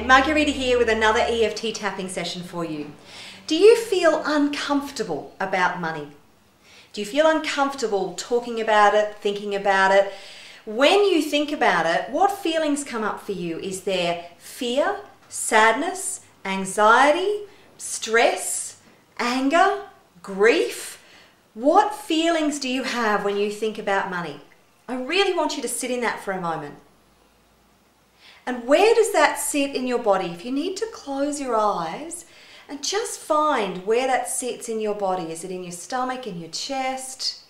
Margarita here with another EFT tapping session for you. Do you feel uncomfortable about money? Do you feel uncomfortable talking about it, thinking about it? When you think about it, what feelings come up for you? Is there fear, sadness, anxiety, stress, anger, grief? What feelings do you have when you think about money? I really want you to sit in that for a moment. And where does that sit in your body? If you need to close your eyes and just find where that sits in your body. Is it in your stomach, in your chest?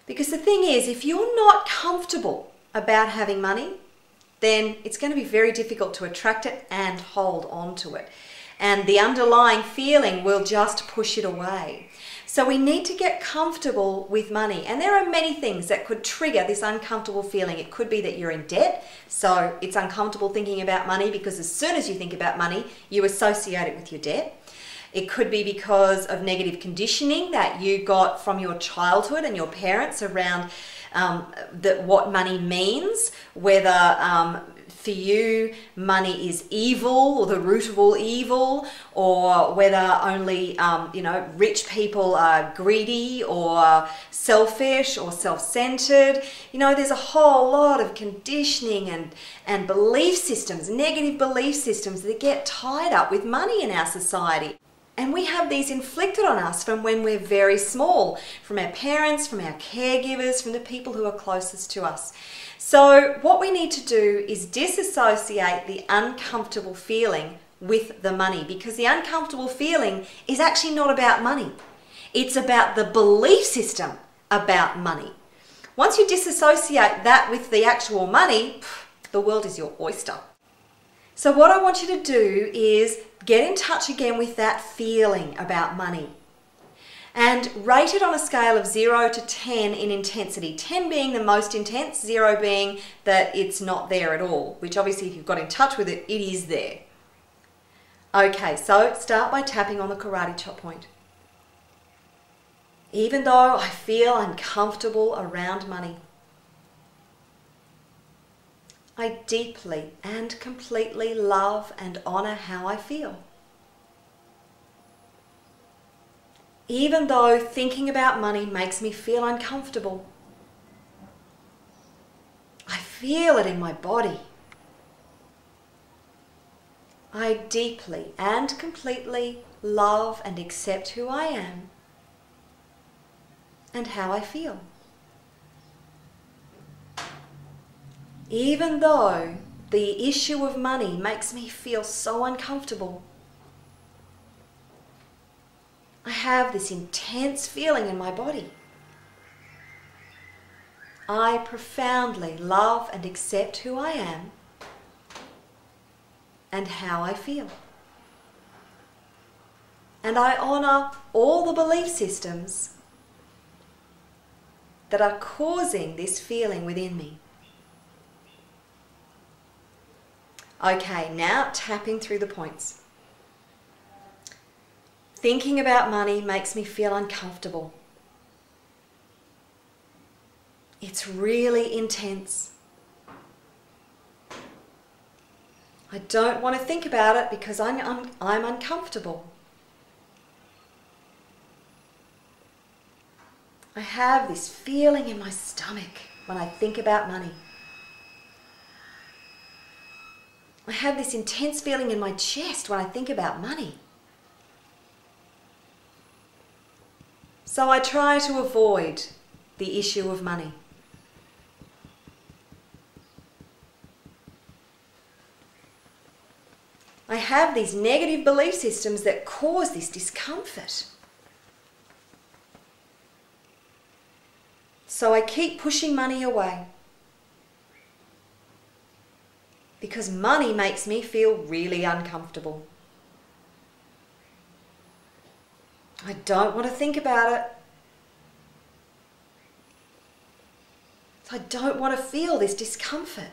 Because the thing is, if you're not comfortable about having money, then it's going to be very difficult to attract it and hold on to it. And the underlying feeling will just push it away. So we need to get comfortable with money. And there are many things that could trigger this uncomfortable feeling. It could be that you're in debt, so it's uncomfortable thinking about money because as soon as you think about money, you associate it with your debt. It could be because of negative conditioning that you got from your childhood and your parents around what money means, whether for you money is evil or the root of all evil, or whether only rich people are greedy or selfish or self-centered. There's a whole lot of conditioning and belief systems, negative belief systems that get tied up with money in our society. And we have these inflicted on us from when we're very small, from our parents, from our caregivers, from the people who are closest to us. So what we need to do is disassociate the uncomfortable feeling with the money, because the uncomfortable feeling is actually not about money. It's about the belief system about money. Once you disassociate that with the actual money, the world is your oyster. So what I want you to do is get in touch again with that feeling about money and rate it on a scale of 0 to 10 in intensity. 10 being the most intense, 0 being that it's not there at all, which obviously if you've got in touch with it, it is there. Okay, so start by tapping on the karate chop point. Even though I feel uncomfortable around money, I deeply and completely love and honor how I feel. Even though thinking about money makes me feel uncomfortable, I feel it in my body. I deeply and completely love and accept who I am and how I feel. Even though the issue of money makes me feel so uncomfortable, I have this intense feeling in my body. I profoundly love and accept who I am and how I feel. And I honor all the belief systems that are causing this feeling within me. Okay, now tapping through the points. Thinking about money makes me feel uncomfortable. It's really intense. I don't want to think about it because I'm uncomfortable. I have this feeling in my stomach when I think about money. I have this intense feeling in my chest when I think about money. So I try to avoid the issue of money. I have these negative belief systems that cause this discomfort. So I keep pushing money away, because money makes me feel really uncomfortable. I don't want to think about it. I don't want to feel this discomfort.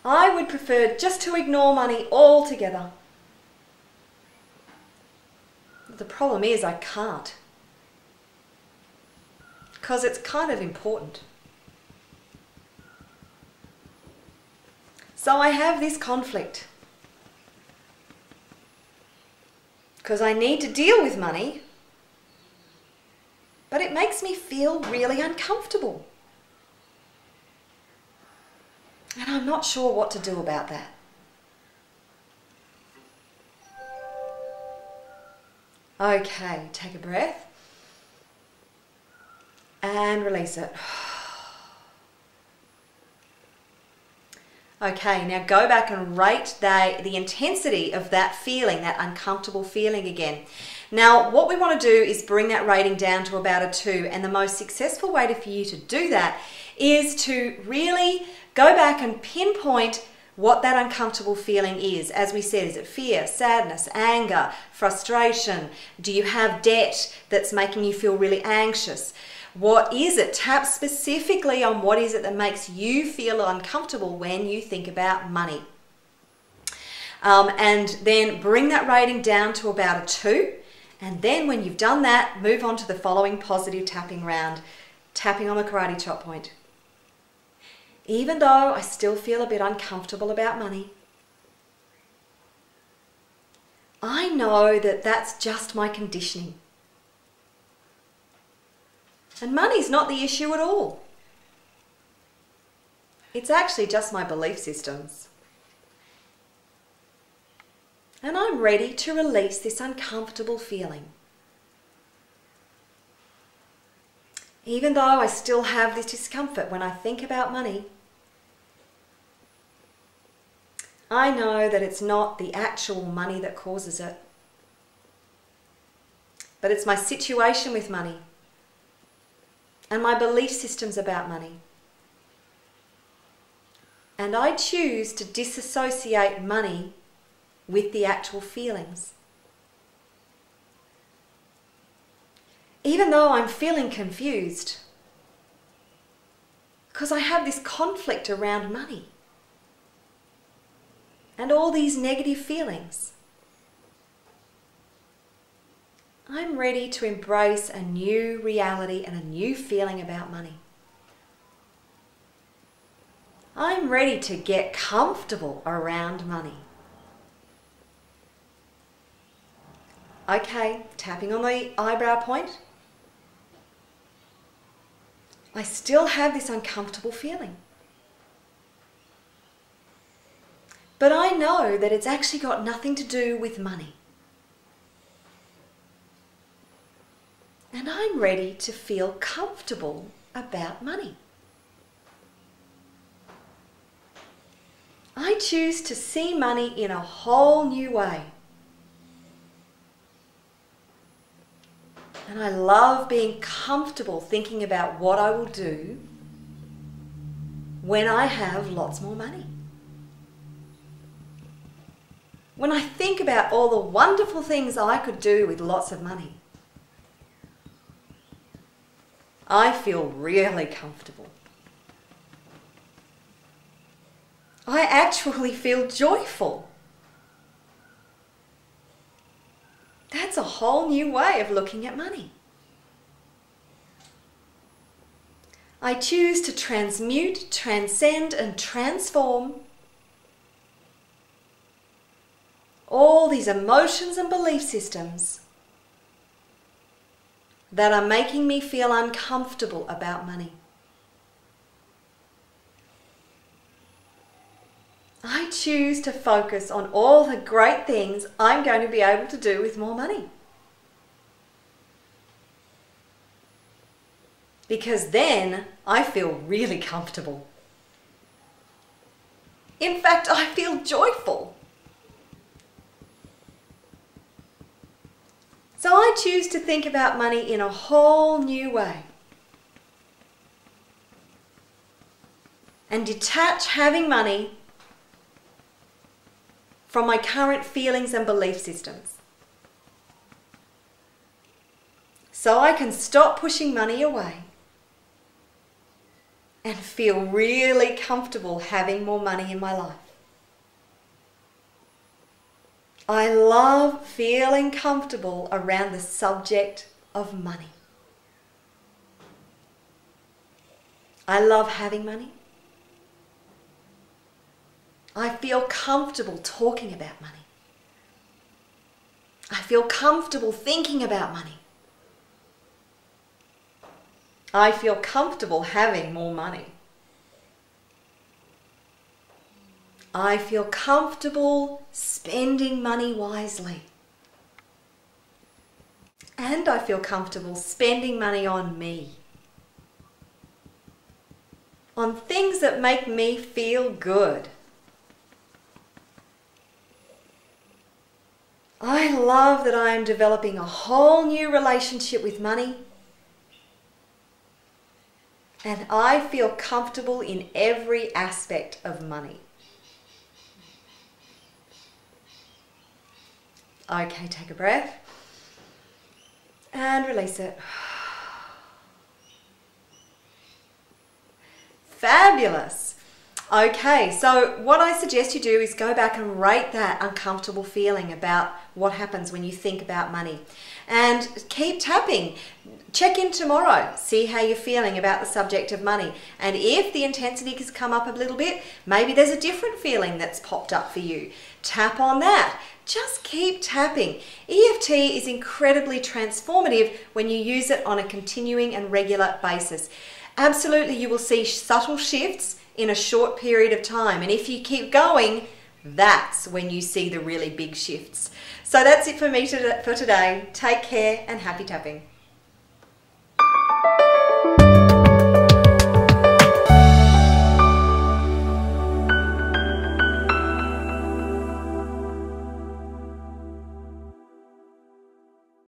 I would prefer just to ignore money altogether. The problem is I can't. because it's kind of important. So I have this conflict because I need to deal with money, but it makes me feel really uncomfortable. And I'm not sure what to do about that. Okay, take a breath and release it. Okay, now go back and rate the intensity of that feeling, that uncomfortable feeling again. Now, what we want to do is bring that rating down to about a 2, and the most successful way for you to do that is to really go back and pinpoint what that uncomfortable feeling is. As we said, is it fear, sadness, anger, frustration? Do you have debt that's making you feel really anxious? What is it? Tap specifically on what is it that makes you feel uncomfortable when you think about money. And then bring that rating down to about a 2. And then when you've done that, move on to the following positive tapping round, tapping on the karate chop point. Even though I still feel a bit uncomfortable about money, I know that that's just my conditioning. And money's not the issue at all. It's actually just my belief systems. And I'm ready to release this uncomfortable feeling. Even though I still have this discomfort when I think about money, I know that it's not the actual money that causes it, but it's my situation with money and my belief systems about money. And I choose to disassociate money with the actual feelings. Even though I'm feeling confused, because I have this conflict around money and all these negative feelings, I'm ready to embrace a new reality and a new feeling about money. I'm ready to get comfortable around money. Okay, tapping on the eyebrow point. I still have this uncomfortable feeling. But I know that it's actually got nothing to do with money. And I'm ready to feel comfortable about money. I choose to see money in a whole new way. And I love being comfortable thinking about what I will do when I have lots more money. When I think about all the wonderful things I could do with lots of money, I feel really comfortable. I actually feel joyful. That's a whole new way of looking at money. I choose to transmute, transcend, and transform all these emotions and belief systems that are making me feel uncomfortable about money. I choose to focus on all the great things I'm going to be able to do with more money. Because then I feel really comfortable. In fact, I feel joyful. So I choose to think about money in a whole new way and detach having money from my current feelings and belief systems. So I can stop pushing money away and feel really comfortable having more money in my life. I love feeling comfortable around the subject of money. I love having money. I feel comfortable talking about money. I feel comfortable thinking about money. I feel comfortable having more money. I feel comfortable spending money wisely. And I feel comfortable spending money on me. On things that make me feel good. I love that I am developing a whole new relationship with money. And I feel comfortable in every aspect of money. Okay, take a breath. And release it. Fabulous. Okay, so what I suggest you do is go back and rate that uncomfortable feeling about what happens when you think about money. And keep tapping. Check in tomorrow. See how you're feeling about the subject of money. And if the intensity has come up a little bit, maybe there's a different feeling that's popped up for you. Tap on that. Just keep tapping. EFT is incredibly transformative when you use it on a continuing and regular basis. Absolutely, you will see subtle shifts in a short period of time. And if you keep going, that's when you see the really big shifts. So that's it for me for today. Take care and happy tapping.